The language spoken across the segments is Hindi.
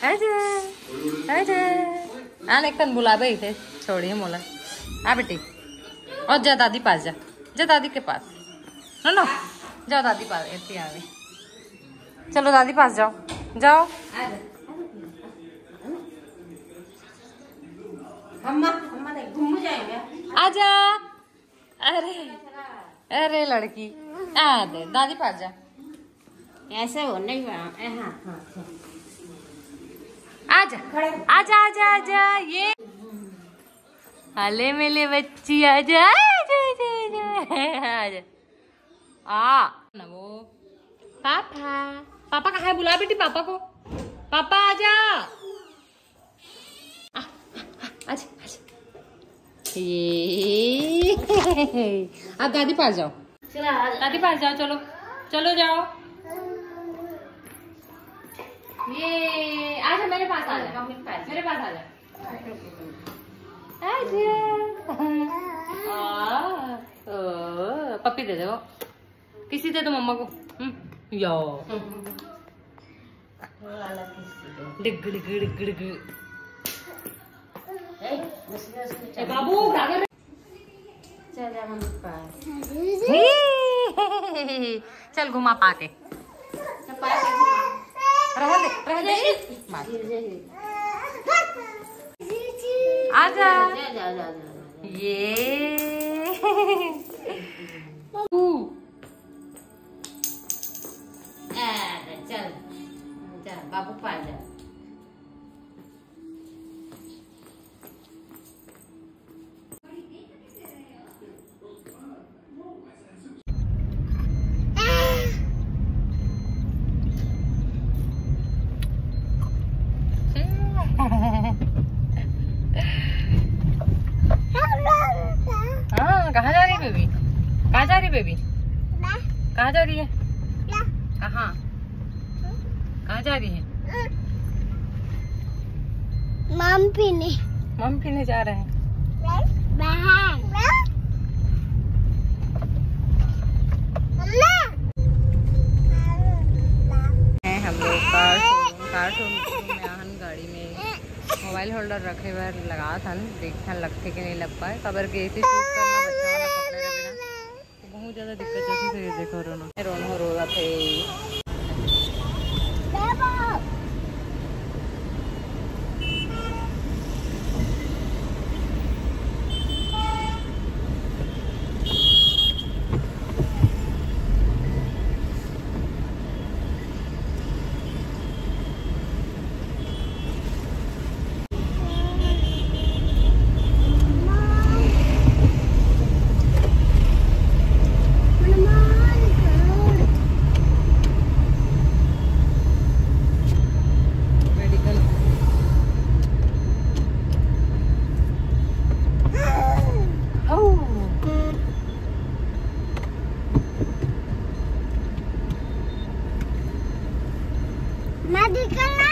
आजा आजा आने एक तन बुला भाई थे छोड़िए मोला आ बेटी और जा दादी पास जा दादी के पास ना जाओ दादी पास ऐसी आ गई चलो दादी पास जाओ घूम जाएंगे। आजा अरे लड़की आ दे दादी पास जा ऐसे हो नहीं आजा आजा आजा आजा ये हले मेले बच्ची आजा आजा आजा आजा आ ना वो पापा कहाँ है बुला बेटी पापा को पापा आजा आजा ये आप दादी पास जाओ दादी पास जाओ चलो जाओ ये आजा मेरे पास आजा मेरे पास आजा पप्पी दे दो किसी दे दो मम्मा को यो डिग डिग डिग डिग बाबू चल घुमा पाके रह दे आजा ये चल बाबू पास जा कहाँ जा रही बेबी कहाँ जा रही बेबी कहाँ जा रही है कहाँ जा रही है मम पीने जा रहे हैं हम लोग कार शोरूम में आहन गाड़ी में मोबाइल होल्डर रखे हुए लगा था देखा लगते कि नहीं लग पाए खबर के ऐसे शूट करना बच्चा वाला कपड़े के बिना तो बहुत ज्यादा दिक्कत होती फिर देखो रोनो रो रहा थे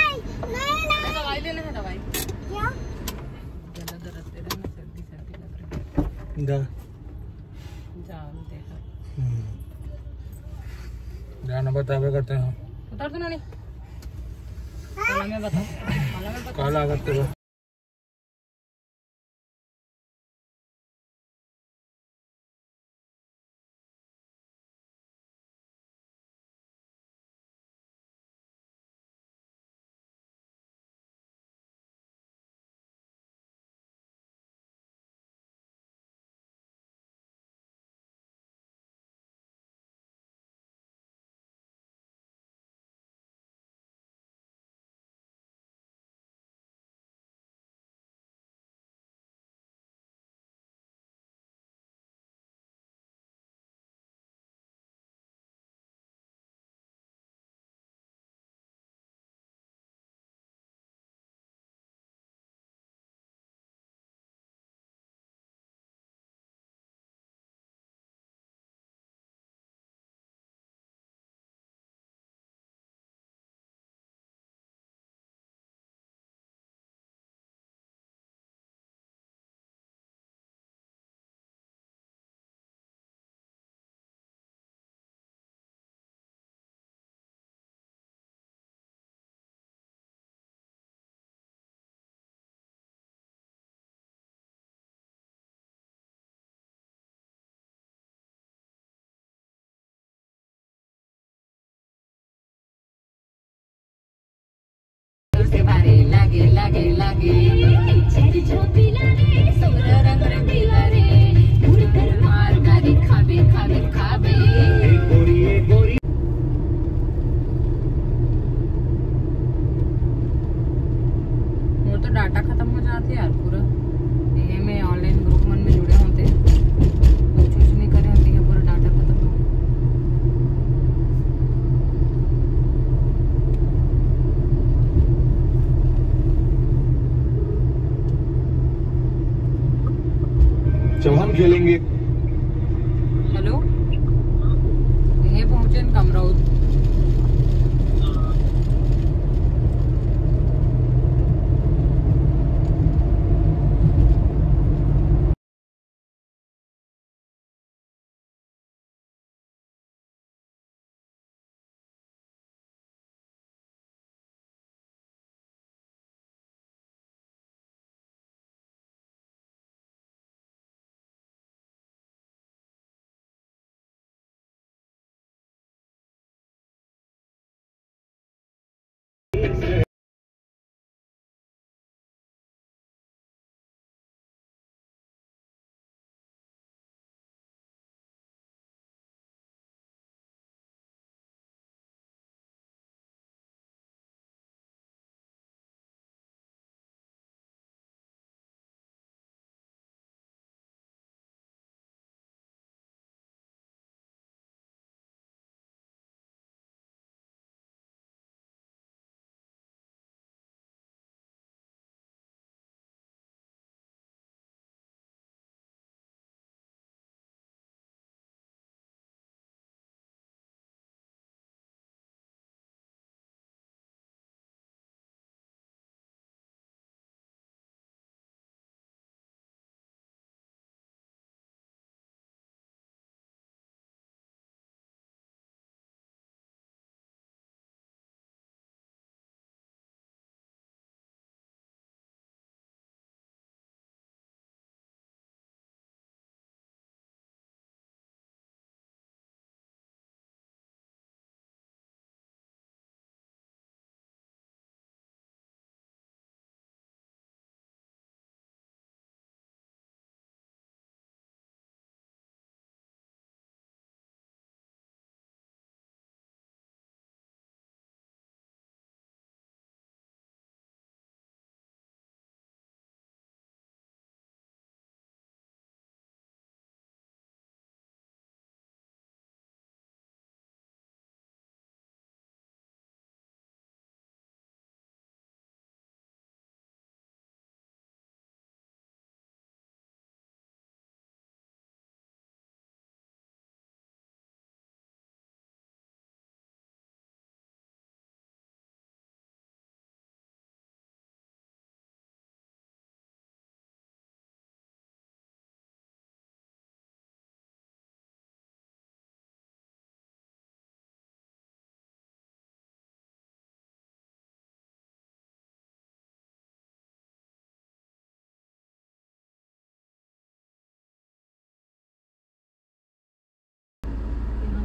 दवाई लेना है दवाई क्या जाना बतावे करते हैं उतर दो ना नहीं काला करते हो। से भारी लागे लागे लागे सुमरा रंग रंगीला रे मुड़ कर मार मारी खाबे खाबे खाबे। वो तो डाटा खत्म हो जाते यार पूरा। ये में ऑनलाइन ग्रुप मन में जुड़े होते कुछ नहीं करे होती है, पूरा डाटा खत्म हो। जब हम खेलेंगे। हेलो, यहीं पहुंचे कमराउद।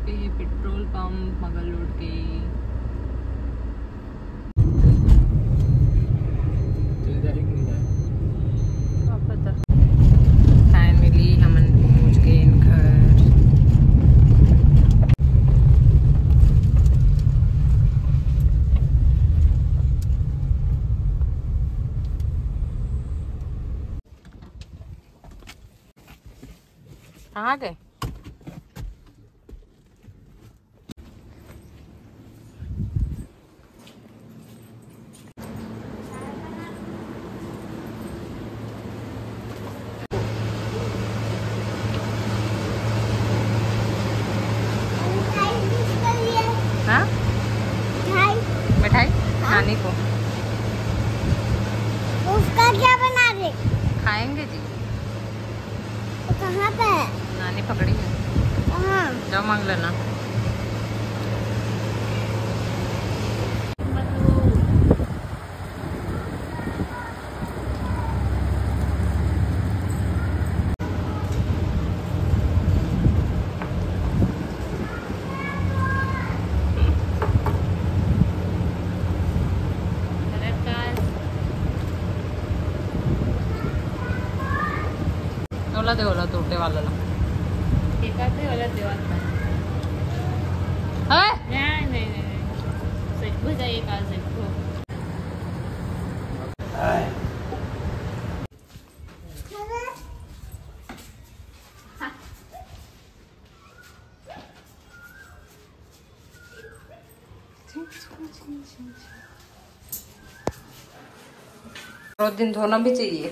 पे पेट्रोल पंप मगल रोड के फाइनली हम पहुंच गए घर। कहाँ गए? हाँ, मिठाई नानी को उसका क्या बना रहे? खाएंगे जी। तो कहाँ पे है? नानी पकड़ी है, कहाँ? जाओ मांग लेना। वाला दे वाला टूटे वाला ला एकाते वाला देवात है नाही सच जाई का सच रोज दिन धोना भी चाहिए।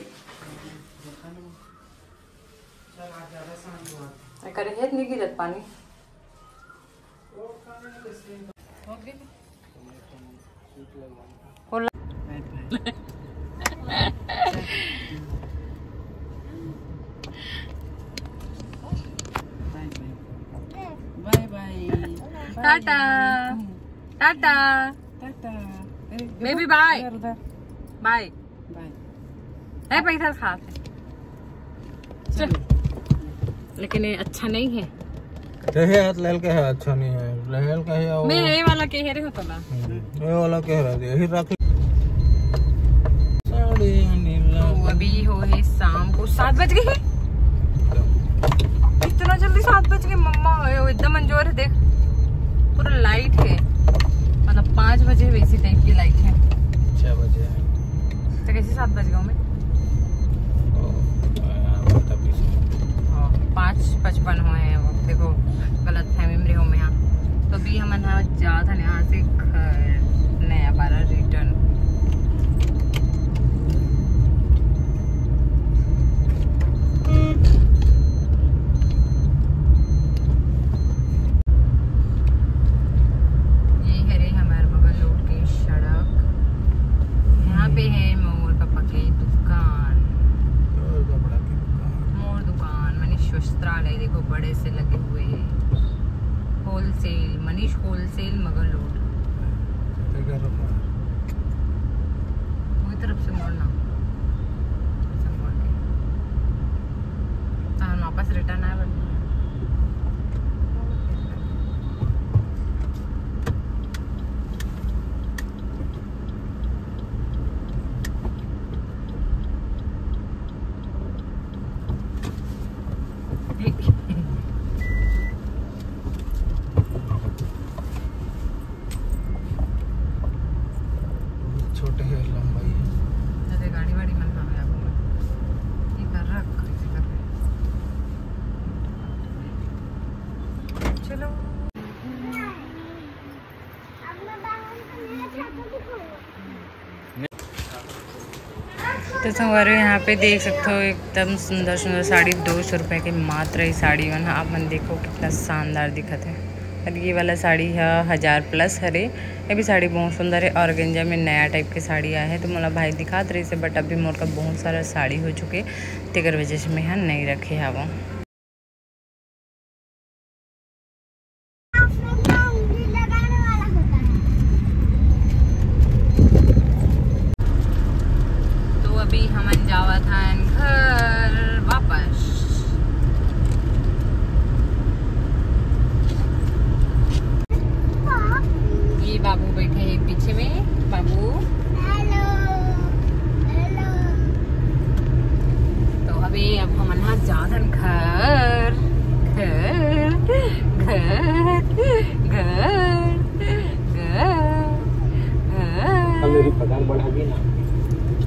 करे खेत नहीं गिरत पानी bye bye tata tata baby bye bye है पैसा खा चल। लेकिन ये अच्छा नहीं है। लहल के है अच्छा नहीं है, लहल का है मैं ये वाला कह रही हूँ तो ना ये वाला कह रहा है यही रख। तो अभी हो है शाम को 7 बज गए। इतना जल्दी 7 बज गए मम्मा, एकदम अंजोर है देख, पूरा लाइट है, मतलब 5 बजे वैसी टाइप की लाइट है। 6 बजे तो कैसे 7 बज गए? 5:55 हुए हैं वक्त, देखो गलत फहमी में रहो मैं यहाँ। तो अभी हम जा था यहाँ से घर नया बारा रिटर्न। ये है रे हमारे बगल रोड की सड़क, यहाँ पे है मोर पापा की दुकान, वस्त्रालय देखो बड़े से लगे हुए हैं। होलसेल मनीष होलसेल मगर रोड, वही तरफ से मोड़ना, ऐसे मोड़ के तो हम वापस रिटर्न आए। छोटे है लंबाई है, गाड़ी वाड़ी मन हाँ ये कर रहा चलो। तो तुम्हारे यहाँ पे देख सकते हो एकदम सुंदर सुंदर साड़ी 200 रुपये की मात्र ही साड़ी मन। आप मन देखो कितना शानदार दिखत है। और ये वाला साड़ी है 1000+ हरे, ये भी साड़ी बहुत सुंदर है। ऑर्गेंजा में नया टाइप की साड़ी आया है तो मतलब भाई दिखात रही से, बट अभी मोर का बहुत सारा साड़ी हो चुके तेकर वजह से मैं यहाँ नहीं रखे है वो। तो अभी हम जावा था घर वापस। ये बाबू बैठे हैं पीछे में, बाबू हेलो हेलो। तो अभी अब हम यहाँ जाधन घर घर घर घर घर। मेरी पगार बढ़ा दी ना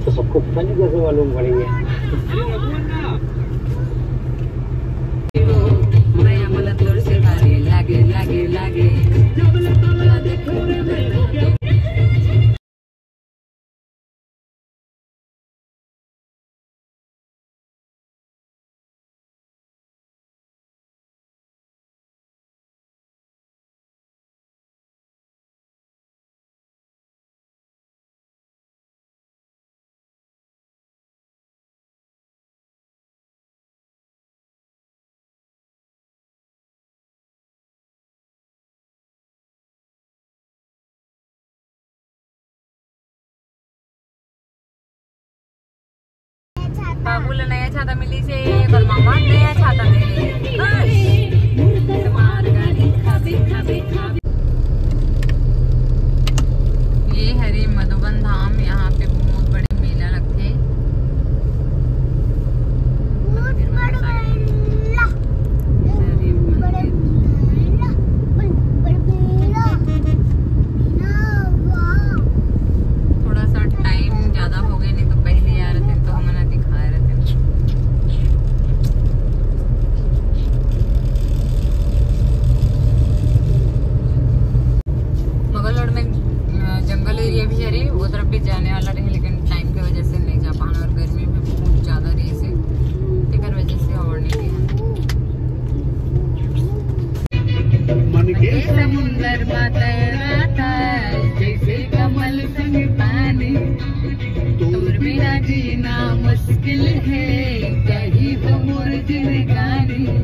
तो सबको पता नहीं कैसे मालूम पड़ेंगे। लागे लागे लागे बाबू ले नया छाता मिली से और मामा नया छाता मिली। ये हरी मधुबन धाम, यहाँ पे बहुत बड़े मेला लगते हैं। जीना मुश्किल है, कहीं तो मोर जिंदगानी